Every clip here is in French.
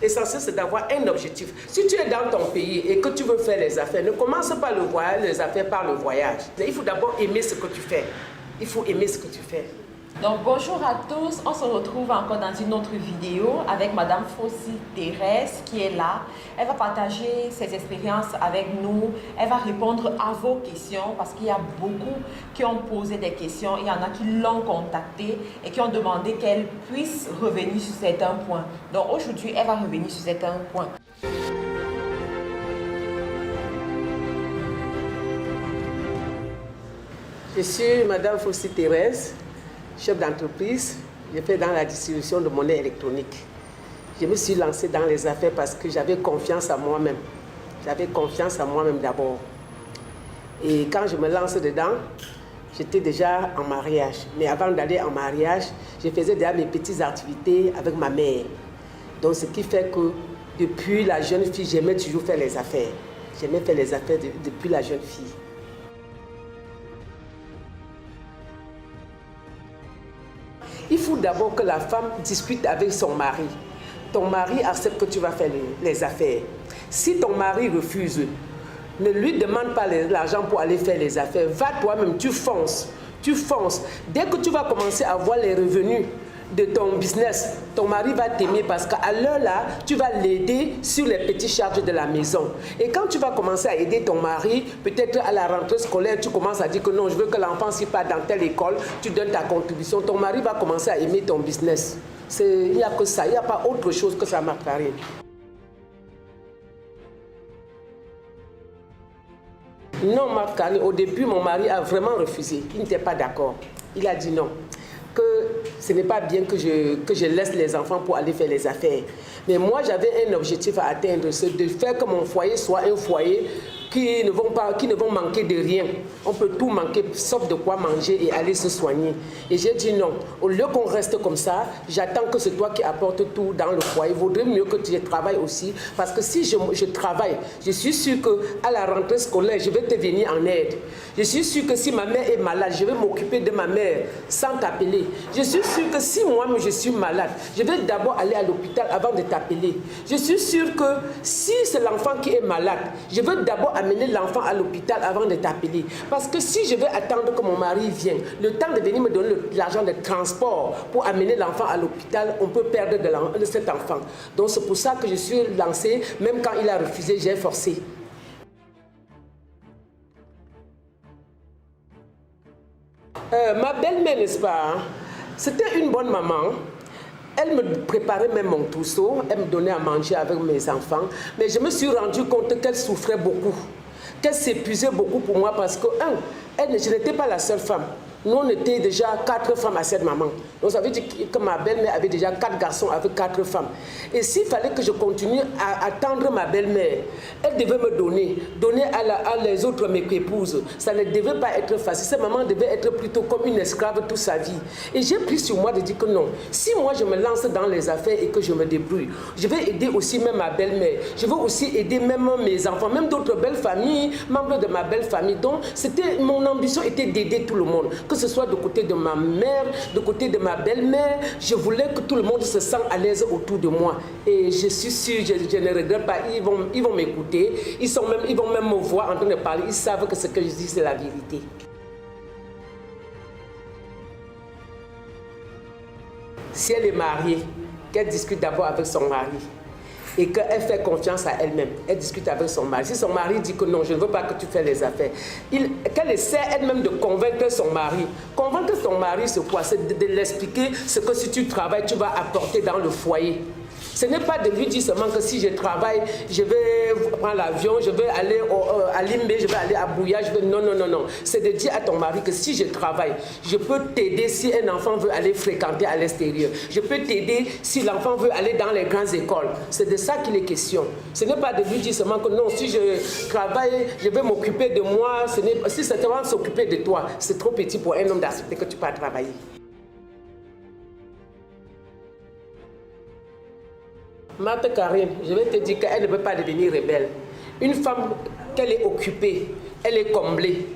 L'essentiel, c'est d'avoir un objectif. Si tu es dans ton pays et que tu veux faire les affaires, ne commence pas le voyage, les affaires par le voyage. Il faut d'abord aimer ce que tu fais. Il faut aimer ce que tu fais. Donc bonjour à tous, on se retrouve encore dans une autre vidéo avec Madame Fossi Thérèse qui est là. Elle va partager ses expériences avec nous, elle va répondre à vos questions parce qu'il y a beaucoup qui ont posé des questions. Il y en a qui l'ont contactée et qui ont demandé qu'elle puisse revenir sur certains points. Donc aujourd'hui, elle va revenir sur certains points. Je suis Madame Fossi Thérèse, chef d'entreprise. Je fais dans la distribution de monnaie électronique. Je me suis lancée dans les affaires parce que j'avais confiance en moi-même. J'avais confiance en moi-même d'abord. Et quand je me lance dedans, j'étais déjà en mariage. Mais avant d'aller en mariage, je faisais déjà mes petites activités avec ma mère. Donc ce qui fait que depuis la jeune fille, j'aimais toujours faire les affaires. J'aimais faire les affaires depuis la jeune fille. Il faut d'abord que la femme discute avec son mari. Ton mari accepte que tu vas faire les affaires. Si ton mari refuse, ne lui demande pas l'argent pour aller faire les affaires. Va toi-même, tu fonces. Tu fonces. Dès que tu vas commencer à voir les revenus de ton business, ton mari va t'aimer parce qu'à l'heure là, tu vas l'aider sur les petites charges de la maison. Et quand tu vas commencer à aider ton mari, peut-être à la rentrée scolaire, tu commences à dire que non, je veux que l'enfant s'y parte dans telle école, tu donnes ta contribution, ton mari va commencer à aimer ton business. Il n'y a que ça, il n'y a pas autre chose que ça, Marc Karine. Non, Marc Karine, au début, mon mari a vraiment refusé. Il n'était pas d'accord. Il a dit non. Que ce n'est pas bien que je laisse les enfants pour aller faire les affaires. Mais moi, j'avais un objectif à atteindre, c'est de faire que mon foyer soit un foyer qui ne vont manquer de rien. On peut tout manquer, sauf de quoi manger et aller se soigner. Et j'ai dit non, au lieu qu'on reste comme ça, j'attends que c'est toi qui apportes tout dans le foyer. Il vaudrait mieux que tu travailles aussi, parce que si je travaille, je suis sûre qu'à la rentrée scolaire, je vais te venir en aide. Je suis sûre que si ma mère est malade, je vais m'occuper de ma mère sans t'appeler. Je suis sûre que si moi-même je suis malade, je vais d'abord aller à l'hôpital avant de t'appeler. Je suis sûre que si c'est l'enfant qui est malade, je veux d'abord amener l'enfant à l'hôpital avant de t'appeler. Parce que si je vais attendre que mon mari vienne, le temps de venir me donner l'argent de transport pour amener l'enfant à l'hôpital, on peut perdre de cet enfant. Donc c'est pour ça que je suis lancée, même quand il a refusé, j'ai forcé. Ma belle-mère, n'est-ce pas, c'était une bonne maman. Elle me préparait même mon trousseau, elle me donnait à manger avec mes enfants. Mais je me suis rendu compte qu'elle souffrait beaucoup, qu'elle s'épuisait beaucoup pour moi parce que, je n'étais pas la seule femme. Nous, on était déjà 4 femmes à cette maman. Donc, ça veut dire que ma belle-mère avait déjà 4 garçons avec 4 femmes. Et s'il fallait que je continue à attendre ma belle-mère, elle devait me donner à les autres, mes épouses. Ça ne devait pas être facile. Cette maman devait être plutôt comme une esclave toute sa vie. Et j'ai pris sur moi de dire que non, si moi je me lance dans les affaires et que je me débrouille, je vais aider aussi même ma belle-mère. Je vais aussi aider même mes enfants, même d'autres belles familles, membres de ma belle famille. Donc, mon ambition était d'aider tout le monde. Que ce soit du côté de ma mère, du côté de ma belle-mère, je voulais que tout le monde se sente à l'aise autour de moi. Et je suis sûre, je ne regrette pas, ils vont m'écouter, ils vont même me voir en train de parler, ils savent que ce que je dis c'est la vérité. Si elle est mariée, qu'elle discute d'abord avec son mari. Et qu'elle fait confiance à elle-même. Elle discute avec son mari. Si son mari dit que non, je ne veux pas que tu fasses les affaires, qu'elle essaie elle-même de convaincre son mari. Convaincre son mari, c'est quoi? C'est de l'expliquer ce que si tu travailles, tu vas apporter dans le foyer. Ce n'est pas de lui dire seulement que si je travaille, je vais prendre l'avion, je vais aller à Limbe, je vais aller à Bouya, non, non, non, non. C'est de dire à ton mari que si je travaille, je peux t'aider si un enfant veut aller fréquenter à l'extérieur. Je peux t'aider si l'enfant veut aller dans les grandes écoles. C'est de ça qu'il est question. Ce n'est pas de lui dire seulement que non, si je travaille, je vais m'occuper de moi. Si c'est vraiment s'occuper de toi, c'est trop petit pour un homme d'accepter que tu peux travailler. Marthe Karine, je vais te dire qu'elle ne peut pas devenir rebelle. Une femme, qu'elle est occupée, elle est comblée.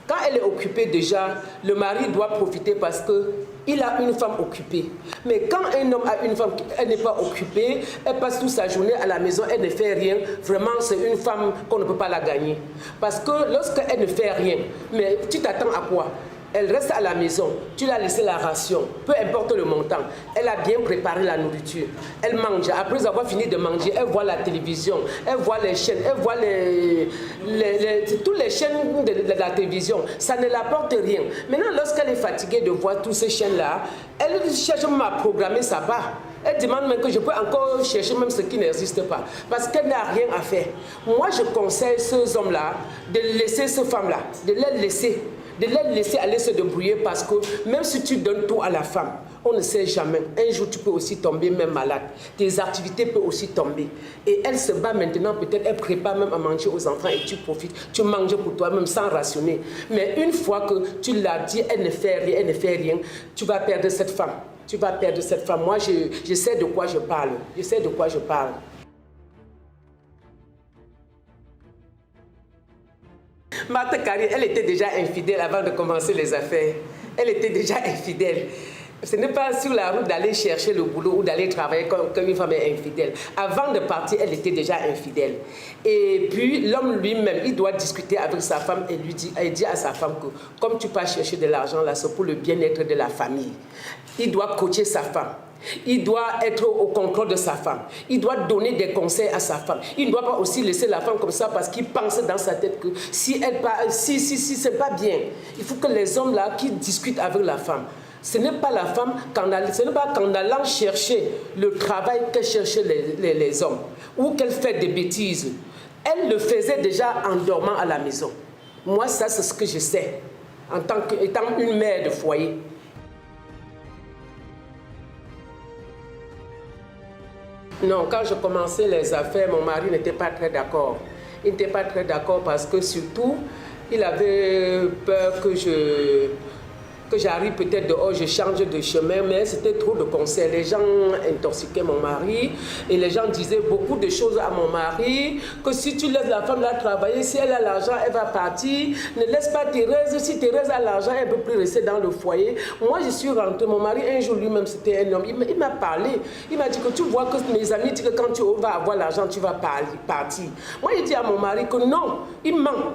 Quand elle est occupée déjà, le mari doit profiter parce que il a une femme occupée. Mais quand un homme a une femme, elle n'est pas occupée, elle passe toute sa journée à la maison, elle ne fait rien, vraiment c'est une femme qu'on ne peut pas la gagner. Parce que lorsqu'elle ne fait rien, mais tu t'attends à quoi? Elle reste à la maison, tu l'as laissé la ration, peu importe le montant. Elle a bien préparé la nourriture. Elle mange. Après avoir fini de manger, elle voit la télévision, elle voit les chaînes, elle voit toutes les chaînes de la télévision. Ça ne l'apporte rien. Maintenant, lorsqu'elle est fatiguée de voir toutes ces chaînes-là, elle cherche même à programmer sa part. Elle demande même que je peux encore chercher même ce qui n'existe pas. Parce qu'elle n'a rien à faire. Moi, je conseille ces hommes-là de laisser ces femmes-là, de les laisser aller se débrouiller parce que même si tu donnes tout à la femme, on ne sait jamais. Un jour, tu peux aussi tomber même malade. Tes activités peuvent aussi tomber. Et elle se bat maintenant, peut-être, elle prépare même à manger aux enfants et tu profites. Tu manges pour toi-même sans rationner. Mais une fois que tu l'as dit, elle ne fait rien, tu vas perdre cette femme. Tu vas perdre cette femme. Moi, je sais de quoi je parle. Je sais de quoi je parle. Marthe Carrière, elle était déjà infidèle avant de commencer les affaires. Elle était déjà infidèle. Ce n'est pas sur la route d'aller chercher le boulot ou d'aller travailler qu'une femme est infidèle. Avant de partir, elle était déjà infidèle. Et puis, l'homme lui-même, il doit discuter avec sa femme et lui dit à sa femme que comme tu pars chercher de l'argent là, c'est pour le bien-être de la famille. Il doit coacher sa femme. Il doit être au contrôle de sa femme. Il doit donner des conseils à sa femme. Il ne doit pas aussi laisser la femme comme ça parce qu'il pense dans sa tête que si c'est pas bien. Il faut que les hommes là qui discutent avec la femme. Ce n'est pas la femme, ce n'est pas qu'en allant chercher le travail qu'elle cherchait les hommes ou qu'elle fait des bêtises. Elle le faisait déjà en dormant à la maison. Moi, ça, c'est ce que je sais en tant qu'étant une mère de foyer. Non, quand je commençais les affaires, mon mari n'était pas très d'accord. Il n'était pas très d'accord parce que surtout, il avait peur que j'arrive peut-être dehors, je change de chemin, mais c'était trop de conseils. Les gens intoxiquaient mon mari et les gens disaient beaucoup de choses à mon mari, que si tu laisses la femme là travailler, si elle a l'argent, elle va partir. Ne laisse pas Thérèse, si Thérèse a l'argent, elle ne peut plus rester dans le foyer. Moi, je suis rentrée, mon mari, un jour lui-même, c'était un homme, il m'a parlé. Il m'a dit que tu vois que mes amis disent que quand tu vas avoir l'argent, tu vas partir. Moi, j'ai dit à mon mari que non, il ment.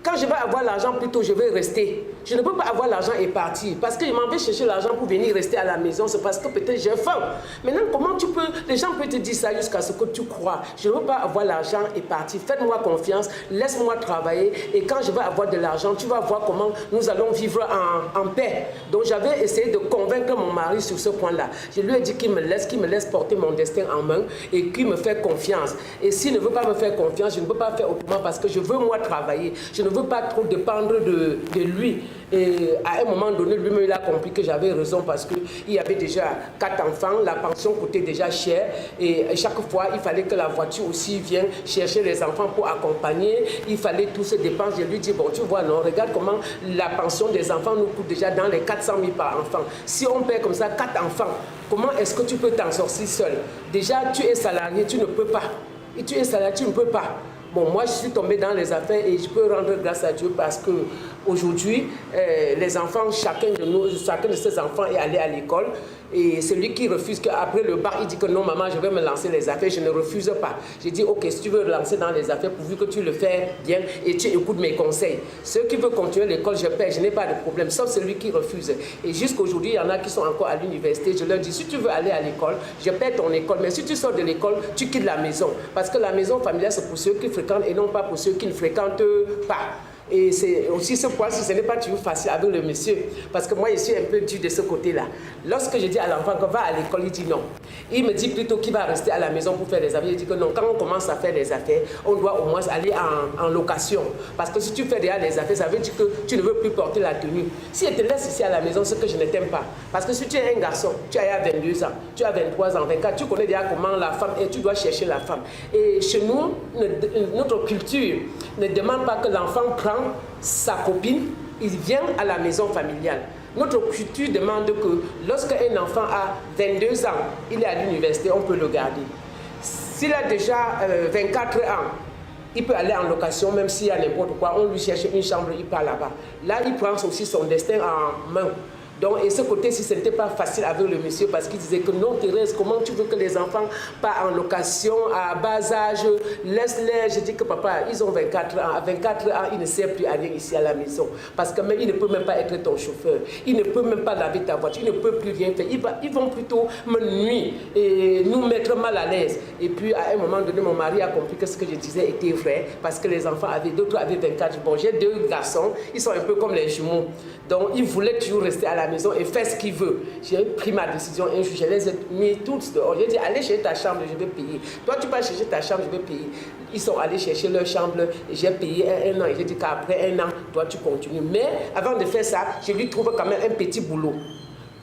Quand je vais avoir l'argent, plutôt je vais rester. Je ne peux pas avoir l'argent et partir. Parce que je m'en vais chercher l'argent pour venir rester à la maison. C'est parce que peut-être j'ai faim. Maintenant, comment tu peux... Les gens peuvent te dire ça jusqu'à ce que tu crois. Je ne veux pas avoir l'argent et partir. Faites-moi confiance. Laisse-moi travailler. Et quand je vais avoir de l'argent, tu vas voir comment nous allons vivre en paix. Donc j'avais essayé de convaincre mon mari sur ce point-là. Je lui ai dit qu'il me laisse porter mon destin en main et qu'il me fait confiance. Et s'il ne veut pas me faire confiance, je ne peux pas faire autrement parce que je veux moi travailler. Je ne veux pas trop dépendre de lui. Et à un moment donné, lui-même, il a compris que j'avais raison parce qu'il y avait déjà 4 enfants, la pension coûtait déjà cher et chaque fois, il fallait que la voiture aussi vienne chercher les enfants pour accompagner. Il fallait tous ces dépenses. Je lui dis, bon, tu vois, non, regarde comment la pension des enfants nous coûte déjà dans les 400 000 par enfant. Si on paie comme ça 4 enfants, comment est-ce que tu peux t'en sortir seul? Déjà, tu es salarié, tu ne peux pas. Et tu es salarié, tu ne peux pas. Bon, moi, je suis tombée dans les affaires et je peux rendre grâce à Dieu parce que aujourd'hui, les enfants, chacun de ces enfants est allé à l'école. Et celui qui refuse qu'après le bac, il dit que non, maman, je vais me lancer les affaires, je ne refuse pas. J'ai dit, ok, si tu veux lancer dans les affaires, pourvu que tu le fais bien et tu écoutes mes conseils. Ceux qui veulent continuer l'école, je paie, je n'ai pas de problème, sauf celui qui refuse. Et jusqu'aujourd'hui, il y en a qui sont encore à l'université. Je leur dis, si tu veux aller à l'école, je paie ton école. Mais si tu sors de l'école, tu quittes la maison. Parce que la maison familiale, c'est pour ceux qui fréquentent et non pas pour ceux qui ne fréquentent pas. Et c'est aussi ce point, si ce n'est pas toujours facile avec le monsieur, parce que moi je suis un peu dur de ce côté-là. Lorsque je dis à l'enfant qu'on va à l'école, il dit non. Il me dit plutôt qu'il va rester à la maison pour faire des affaires. Il dit que non, quand on commence à faire des affaires, on doit au moins aller en location. Parce que si tu fais déjà des affaires, ça veut dire que tu ne veux plus porter la tenue. Si elle te laisse ici à la maison, c'est que je ne t'aime pas. Parce que si tu es un garçon, tu as 22 ans, tu as 23 ans, 24, tu connais déjà comment la femme est, tu dois chercher la femme. Et chez nous, notre culture ne demande pas que l'enfant prend sa copine, il vient à la maison familiale. Notre culture demande que lorsqu'un enfant a 22 ans, il est à l'université, on peut le garder. S'il a déjà 24 ans, il peut aller en location, même s'il y a n'importe quoi, on lui cherche une chambre, il part là-bas. Là, il prend aussi son destin en main. Donc, et ce côté-ci, ce n'était pas facile avec le monsieur parce qu'il disait que non, Thérèse, comment tu veux que les enfants partent en location à bas âge, laisse-les. Je dis que papa, ils ont 24 ans. À 24 ans, il ne sert plus à rien ici à la maison. Parce que même, il ne peut même pas être ton chauffeur. Il ne peut même pas laver ta voiture. Il ne peut plus rien faire. Ils vont plutôt me nuire et nous mettre mal à l'aise. Et puis, à un moment donné, mon mari a compris que ce que je disais était vrai parce que les enfants d'autres avaient 24 ans. Bon, j'ai 2 garçons, ils sont un peu comme les jumeaux. Donc, ils voulaient toujours rester à la maison et faire ce qu'ils veulent. J'ai pris ma décision un jour, je les ai mis tous dehors. J'ai dit, allez chercher ta chambre, je vais payer. Toi, tu vas chercher ta chambre, je vais payer. Ils sont allés chercher leur chambre et j'ai payé un an. Et j'ai dit qu'après un an, toi, tu continues. Mais avant de faire ça, je lui trouve quand même un petit boulot.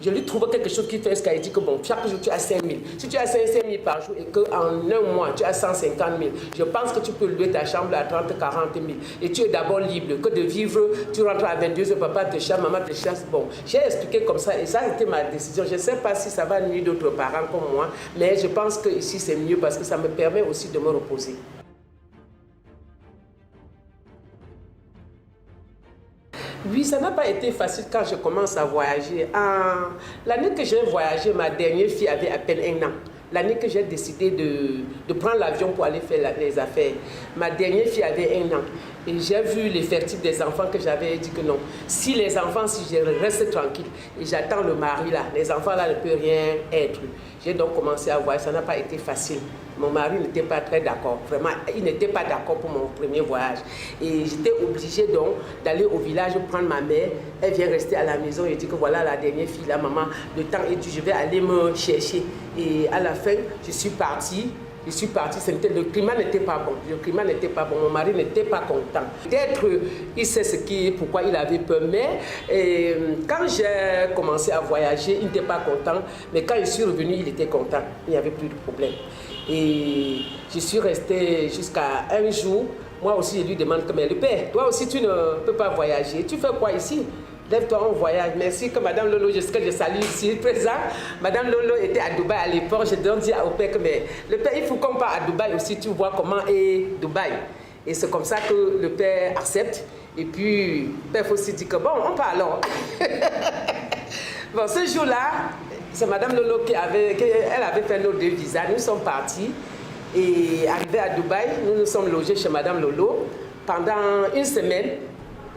Je lui trouve quelque chose qui fait ce qu'elle dit que bon, chaque jour tu as 5 000. Si tu as 5 000 par jour et qu'en un mois tu as 150 000, je pense que tu peux louer ta chambre à 30 000, 40 000. Et tu es d'abord libre que de vivre, tu rentres à 22 heures, papa te chasse, maman te chasse. Bon, j'ai expliqué comme ça et ça a été ma décision. Je ne sais pas si ça va nuire d'autres parents comme moi, mais je pense que ici c'est mieux parce que ça me permet aussi de me reposer. Oui, ça n'a pas été facile quand je commence à voyager. L'année que j'ai voyagé, ma dernière fille avait à peine 1 an. L'année que j'ai décidé de prendre l'avion pour aller faire les affaires, ma dernière fille avait 1 an. Et j'ai vu l'effectif des enfants que j'avais dit que non. Si les enfants, si je reste tranquille et j'attends le mari là, les enfants là ne peuvent rien être. J'ai donc commencé à voyager, ça n'a pas été facile. Mon mari n'était pas très d'accord, vraiment, il n'était pas d'accord pour mon premier voyage. Et j'étais obligée donc d'aller au village prendre ma mère. Elle vient rester à la maison et dit que voilà la dernière fille là, maman, le temps est dû, je vais aller me chercher. Et à la fin, je suis partie, le climat n'était pas bon, mon mari n'était pas content. Peut-être il sait pourquoi il avait peur, mais quand j'ai commencé à voyager, il n'était pas content, mais quand je suis revenue, il était content, il n'y avait plus de problème. Et je suis restée jusqu'à un jour, moi aussi je lui demande que mais le père, toi aussi tu ne peux pas voyager, tu fais quoi ici? Lève-toi, on voyage. Merci que Madame Lolo, je salue ici présent. Madame Lolo était à Dubaï à l'époque. Je donne dire au père que mais le père, il faut qu'on parte à Dubaï aussi. Tu vois comment est Dubaï. Et c'est comme ça que le père accepte. Et puis, le père aussi dit que bon, on part alors. Bon, ce jour-là, c'est Madame Lolo elle avait fait nos 2 visas. Nous sommes partis. Et arrivés à Dubaï, nous nous sommes logés chez Madame Lolo pendant 1 semaine.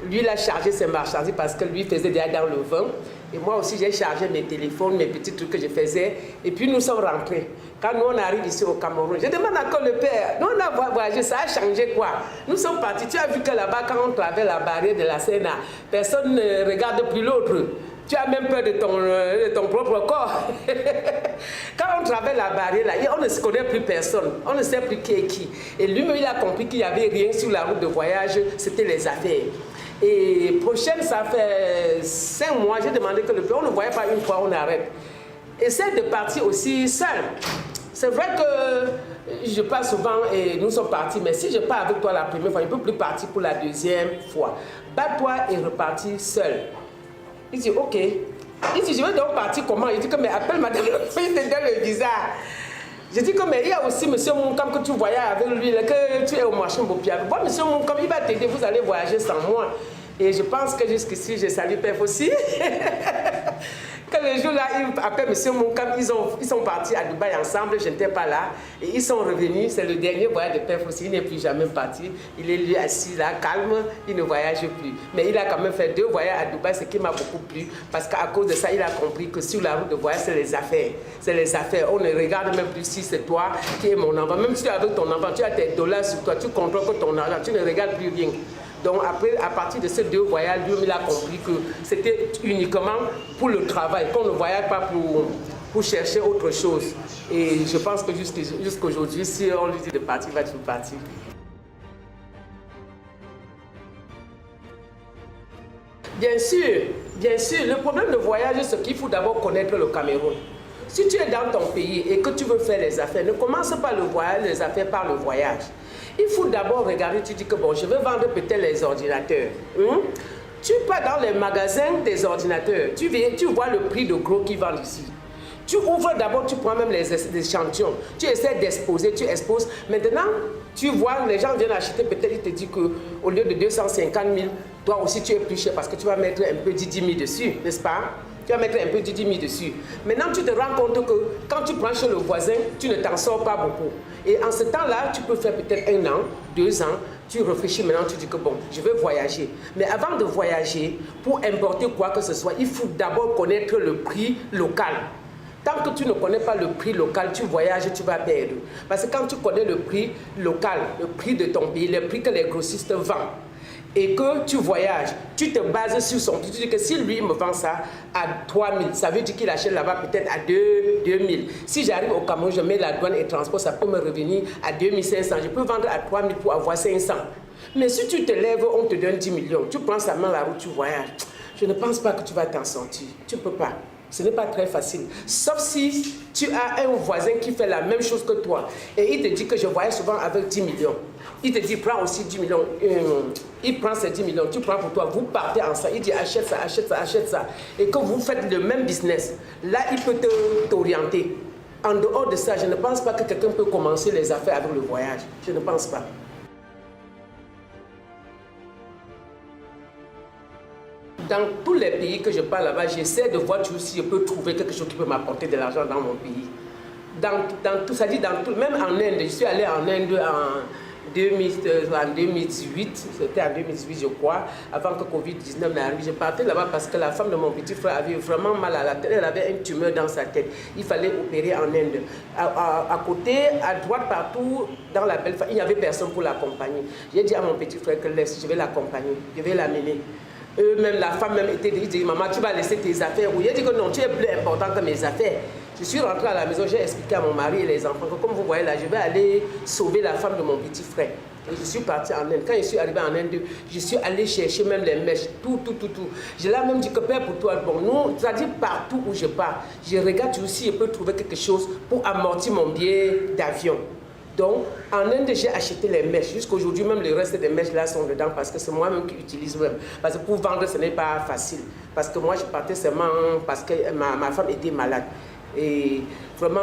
Lui, il a chargé ses marchandises parce que lui faisait déjà dans le vin. Et moi aussi, j'ai chargé mes téléphones, mes petits trucs que je faisais. Et puis, nous sommes rentrés. Quand nous, on arrive ici au Cameroun, je demande encore le père, nous, on a voyagé, ça a changé quoi? Nous sommes partis. Tu as vu que là-bas, quand on traverse la barrière de la Seine, personne ne regarde plus l'autre. Tu as même peur de ton propre corps. Quand on traverse la barrière, là, on ne se connaît plus personne. On ne sait plus qui est qui. Et lui-même, il a compris qu'il n'y avait rien sur la route de voyage. C'était les affaires. Et prochaine, ça fait 5 mois, j'ai demandé que le père, on ne voyait pas une fois, on arrête. Essaie de partir aussi seul. C'est vrai que je pars souvent et nous sommes partis, mais si je pars avec toi la première fois, je ne peux plus partir pour la 2e fois. Bats-toi et repartir seul. Il dit, ok. Il dit, je vais donc partir comment? Il dit que, mais appelle madame, il te donne le visa. Je dis que, mais il y a aussi monsieur Moukam que tu voyais avec lui, que tu es au marché Mbopia. Bon, monsieur Moukam, il va t'aider, vous allez voyager sans moi. Et je pense que jusqu'ici, je salue Père aussi. Que le jour-là, après M. Moukam, ils sont partis à Dubaï ensemble, je n'étais pas là. Et ils sont revenus, c'est le dernier voyage de Père aussi, il n'est plus jamais parti. Il est lui assis là, calme, il ne voyage plus. Mais il a quand même fait 2 voyages à Dubaï, ce qui m'a beaucoup plu. Parce qu'à cause de ça, il a compris que sur la route de voyage, c'est les affaires. C'est les affaires. On ne regarde même plus si c'est toi qui es mon enfant. Même si tu es avec ton enfant, tu as tes dollars sur toi, tu contrôles que ton argent, tu ne regardes plus rien. Donc après, à partir de ces 2 voyages, lui, il a compris que c'était uniquement pour le travail, qu'on ne voyage pas pour chercher autre chose. Et je pense que jusqu'aujourd'hui, si on lui dit de partir, il va toujours partir. Bien sûr, le problème de voyage, c'est qu'il faut d'abord connaître le Cameroun. Si tu es dans ton pays et que tu veux faire les affaires, ne commence pas le voyage, les affaires par le voyage. Il faut d'abord regarder, tu dis que bon, je vais vendre peut-être les ordinateurs. Tu pars dans les magasins des ordinateurs, tu vois le prix de gros qu'ils vendent ici. Tu ouvres d'abord, tu prends même les échantillons, tu essaies d'exposer, tu exposes. Maintenant, tu vois, les gens viennent acheter, peut-être ils te disent qu'au lieu de 250 000, toi aussi tu es plus cher parce que tu vas mettre un peu 10 000 dessus, n'est-ce pas? tu vas mettre un peu de 10 000 dessus. Maintenant, tu te rends compte que quand tu prends chez le voisin, tu ne t'en sors pas beaucoup. Et en ce temps-là, tu peux faire peut-être 1 an, 2 ans, tu réfléchis maintenant, tu dis que bon, je vais voyager. Mais avant de voyager, pour importer quoi que ce soit, il faut d'abord connaître le prix local. Tant que tu ne connais pas le prix local, tu voyages, tu vas perdre. Parce que quand tu connais le prix local, le prix de ton pays, le prix que les grossistes vendent, et que tu voyages, tu te bases sur son prix. Tu dis que si lui me vend ça à 3 000, ça veut dire qu'il achète là-bas peut-être à 2 000. Si j'arrive au Cameroun, je mets la douane et transport, ça peut me revenir à 2 500. Je peux vendre à 3 000 pour avoir 500. Mais si tu te lèves, on te donne 10 millions. Tu prends sa main la route, tu voyages. Je ne pense pas que tu vas t'en sortir. Tu ne peux pas. Ce n'est pas très facile. Sauf si tu as un voisin qui fait la même chose que toi. Et il te dit que je voyage souvent avec 10 millions. Il te dit, prends aussi 10 millions. Il prend ces 10 millions, tu prends pour toi. Vous partez ensemble. Il dit, achète ça, achète ça, achète ça. Et que vous faites le même business. Là, il peut t'orienter. En dehors de ça, je ne pense pas que quelqu'un peut commencer les affaires avec le voyage. Je ne pense pas. Dans tous les pays que je parle là-bas, j'essaie de voir si je peux trouver quelque chose qui peut m'apporter de l'argent dans mon pays. Dans tout, ça dit dans tout, même en Inde, je suis allé en Inde en 2018, c'était en 2018 je crois, avant que Covid-19 n'arrive. Je partais là-bas parce que la femme de mon petit frère avait vraiment mal à la tête, elle avait une tumeur dans sa tête. Il fallait opérer en Inde. À côté, à droite, partout, dans la belle famille, il n'y avait personne pour l'accompagner. J'ai dit à mon petit frère que laisse, je vais l'accompagner, je vais l'amener. Eux-mêmes, la femme même était dit, maman, tu vas laisser tes affaires. Oui, j'ai dit que non, tu es plus important que mes affaires. Je suis rentrée à la maison, j'ai expliqué à mon mari et les enfants que comme vous voyez là, je vais aller sauver la femme de mon petit frère. Et je suis partie en Inde. Quand je suis arrivée en Inde, je suis allée chercher même les mèches, tout. Je l'ai même dit que père pour toi, bon, nous, c'est-à-dire partout où je pars, je regarde si je peux trouver quelque chose pour amortir mon billet d'avion. Donc, en Inde, j'ai acheté les mèches. Jusqu'aujourd'hui, même le reste des mèches là sont dedans parce que c'est moi-même qui utilise même. Parce que pour vendre, ce n'est pas facile. Parce que moi, je partais seulement parce que ma femme était malade. Et vraiment,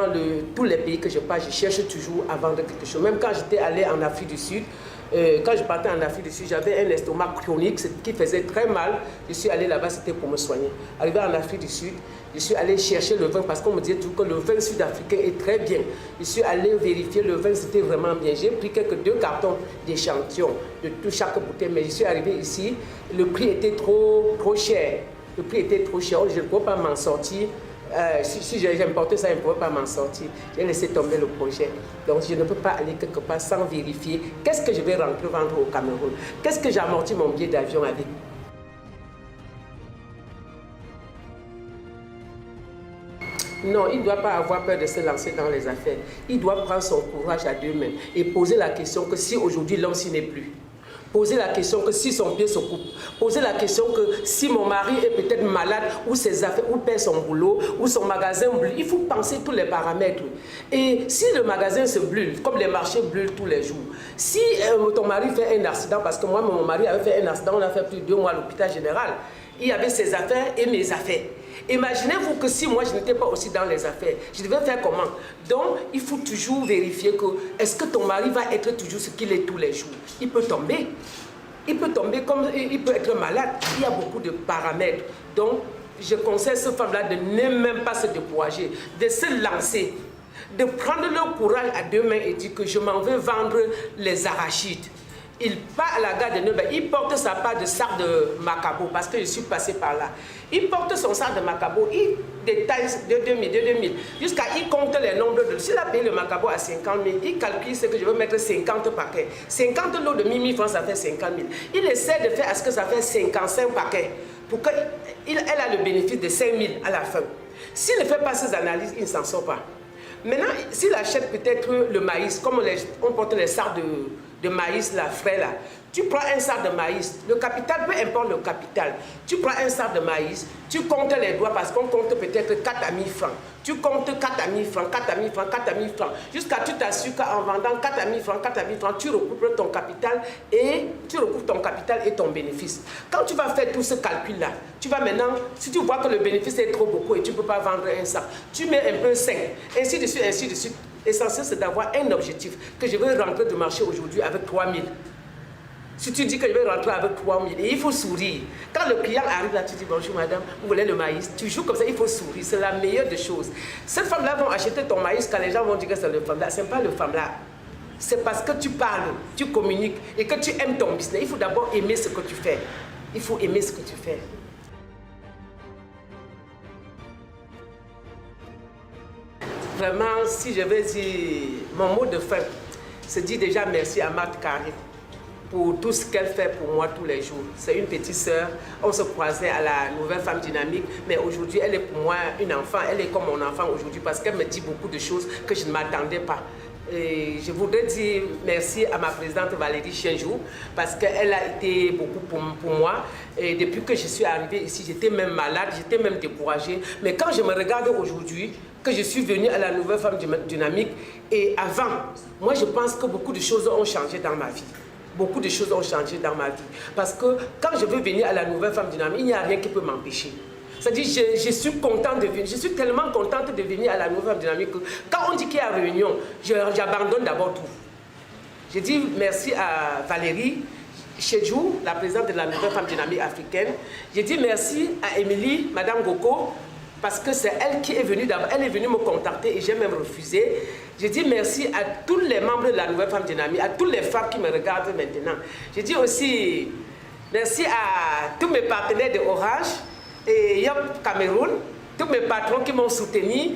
tous les pays que je pars, je cherche toujours à vendre quelque chose. Même quand j'étais allée en Afrique du Sud, quand je partais en Afrique du Sud, j'avais un estomac chronique qui faisait très mal. Je suis allée là-bas, c'était pour me soigner. Arrivé en Afrique du Sud, je suis allée chercher le vin parce qu'on me disait toujours que le vin sud-africain est très bien. Je suis allée vérifier le vin, c'était vraiment bien. J'ai pris quelques 2 cartons d'échantillons de chaque bouteille, mais je suis arrivée ici, le prix était trop cher. Le prix était trop cher, je ne pouvais pas m'en sortir. Si j'importais ça, je ne pouvais pas m'en sortir. J'ai laissé tomber le projet. Donc je ne peux pas aller quelque part sans vérifier qu'est-ce que je vais rentrer vendre au Cameroun. Qu'est-ce que j'amortis mon billet d'avion avec. Non, il ne doit pas avoir peur de se lancer dans les affaires. Il doit prendre son courage à 2 mains et poser la question que si aujourd'hui l'homme s'y n'est plus. Poser la question que si son pied se coupe. Poser la question que si mon mari est peut-être malade ou ses affaires, ou perd son boulot, ou son magasin brûle. Il faut penser tous les paramètres. Et si le magasin se brûle, comme les marchés brûlent tous les jours, si ton mari fait un accident, parce que moi, mon mari avait fait un accident, on a fait plus de 2 mois à l'hôpital général. Il y avait ses affaires et mes affaires. Imaginez-vous que si moi je n'étais pas aussi dans les affaires, je devais faire comment? Donc il faut toujours vérifier que est-ce que ton mari va être toujours ce qu'il est tous les jours? Il peut tomber. Il peut tomber comme il peut être malade. Il y a beaucoup de paramètres. Donc je conseille cette femme-là de ne même pas se décourager, de se lancer, de prendre le courage à 2 mains et dire que je m'en vais vendre les arachides. Il part à la gare de Neuberg, il porte sa part de sac de Macabo parce que je suis passé par là. Il porte son sac de Macabo, il détaille de 2000, jusqu'à il compte les nombres de... S'il a payé le Macabo à 50 000, il calcule ce que je veux mettre 50 paquets. 50 lots de 1 000 francs, ça fait 50 000. Il essaie de faire à ce que ça fait 55 paquets pour qu'elle ait le bénéfice de 5 000 à la fin. S'il ne fait pas ces analyses, il ne s'en sort pas. Maintenant, s'il achète peut-être le maïs, comme on porte les sacs de maïs, là, frais là, tu prends un sac de maïs, le capital, peu importe le capital, tu prends un sac de maïs, tu comptes les doigts parce qu'on compte peut-être 4 à 1000 francs. Tu comptes 4 à 1000 francs, 4 à 1000 francs, 4 à 1000 francs, jusqu'à tu t'assures qu'en vendant 4 à 1000 francs, 4 à 1000 francs, tu recoupes ton capital et ton bénéfice. Quand tu vas faire tout ce calcul-là, tu vas maintenant, si tu vois que le bénéfice est trop beaucoup et tu ne peux pas vendre un sac, tu mets un peu 5, ainsi de suite, ainsi de suite. L'essentiel, c'est d'avoir un objectif, que je veux rentrer du marché aujourd'hui avec 3000. Si tu dis que je vais rentrer avec 3 000, il faut sourire. Quand le client arrive là, tu dis bonjour madame, vous voulez le maïs? Tu joues comme ça, il faut sourire. C'est la meilleure des choses. Cette femme-là va acheter ton maïs quand les gens vont dire que c'est le femme-là. Ce n'est pas le femme-là. C'est parce que tu parles, tu communiques et que tu aimes ton business. Il faut d'abord aimer ce que tu fais. Il faut aimer ce que tu fais. Vraiment, si je vais dire mon mot de fin, c'est dire déjà merci à Marthe Carré pour tout ce qu'elle fait pour moi tous les jours. C'est une petite sœur, on se croisait à la Nouvelle Femme Dynamique, mais aujourd'hui elle est pour moi une enfant, elle est comme mon enfant aujourd'hui parce qu'elle me dit beaucoup de choses que je ne m'attendais pas. Et je voudrais dire merci à ma présidente Valérie Chienjou parce qu'elle a été beaucoup pour moi. Et depuis que je suis arrivée ici, j'étais même malade, j'étais même découragée. Mais quand je me regarde aujourd'hui, que je suis venue à la Nouvelle Femme Dynamique, et avant, moi je pense que beaucoup de choses ont changé dans ma vie. Beaucoup de choses ont changé dans ma vie. Parce que quand je veux venir à la Nouvelle Femme Dynamique, il n'y a rien qui peut m'empêcher. C'est-à-dire, je suis contente de venir, je suis tellement contente de venir à la Nouvelle Femme Dynamique que quand on dit qu'il y a réunion, j'abandonne d'abord tout. Je dis merci à Valérie Chienjou, la présidente de la Nouvelle Femme Dynamique africaine. Je dis merci à Émilie, Madame Goko, parce que c'est elle qui est venue d'abord. Elle est venue me contacter et j'ai même refusé. Je dis merci à tous les membres de la Nouvelle Femme Dynamique, à toutes les femmes qui me regardent maintenant. Je dis aussi merci à tous mes partenaires de Orange et Yop Cameroun, tous mes patrons qui m'ont soutenu.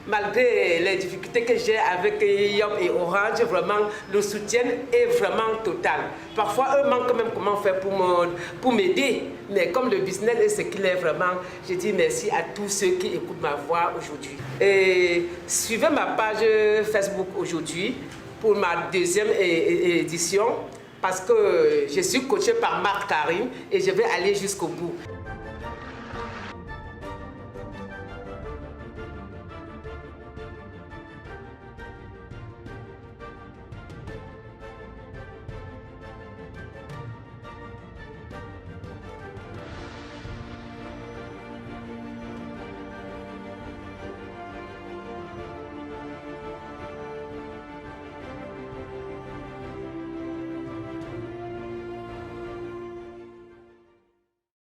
Malgré les difficultés que j'ai avec Yop et Orange, vraiment, le soutien est vraiment total. Parfois, eux manquent même comment faire pour m'aider. Mais comme le business est ce qu'il est vraiment, je dis merci à tous ceux qui écoutent ma voix aujourd'hui. Et suivez ma page Facebook aujourd'hui pour ma deuxième édition parce que je suis coachée par Marthe Carré et je vais aller jusqu'au bout.